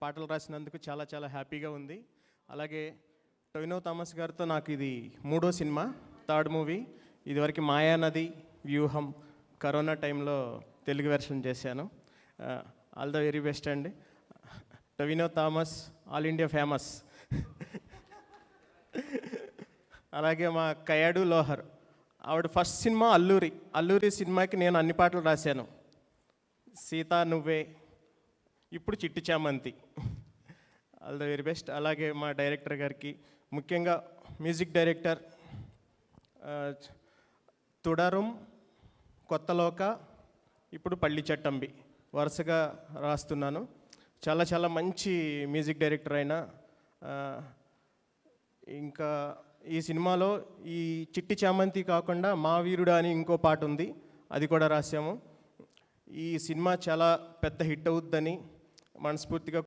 పాటలు రాసినందుకు చాలా చాలా హ్యాపీగా ఉంది. అలాగే టొవినో థామస్ గారితో నాకు ఇది 3వ సినిమా, థర్డ్ మూవీ. ఇదివరకు మాయానది, వ్యూహం, కరోనా టైంలో తెలుగు వెర్షన్ చేశాను. ఆల్ ద వెరీ బెస్ట్ అండి. Tovino Thomas all India famous. అలాగే మా కయాడు లోహర్, ఆవిడ ఫస్ట్ సినిమా అల్లూరి సినిమాకి నేను అన్ని పాటలు రాశాను. సీతా నువ్వే, ఇప్పుడు చిట్టి చామంతి. All the very best. అలాగే మా డైరెక్టర్ గారికి, ముఖ్యంగా మ్యూజిక్ డైరెక్టర్ తుడరం, కొత్తలోక, ఇప్పుడు పల్లి చట్టంబి వరుసగా రాస్తున్నాను. చాలా చాలా మంచి మ్యూజిక్ డైరెక్టర్ అయినా. ఇంకా ఈ సినిమాలో ఈ చిట్టి చామంతి కాకుండా మా వీరుడా అని ఇంకో పాట ఉంది, అది కూడా రాసాము. ఈ సినిమా చాలా పెద్ద హిట్ అవుద్దని మనస్ఫూర్తిగా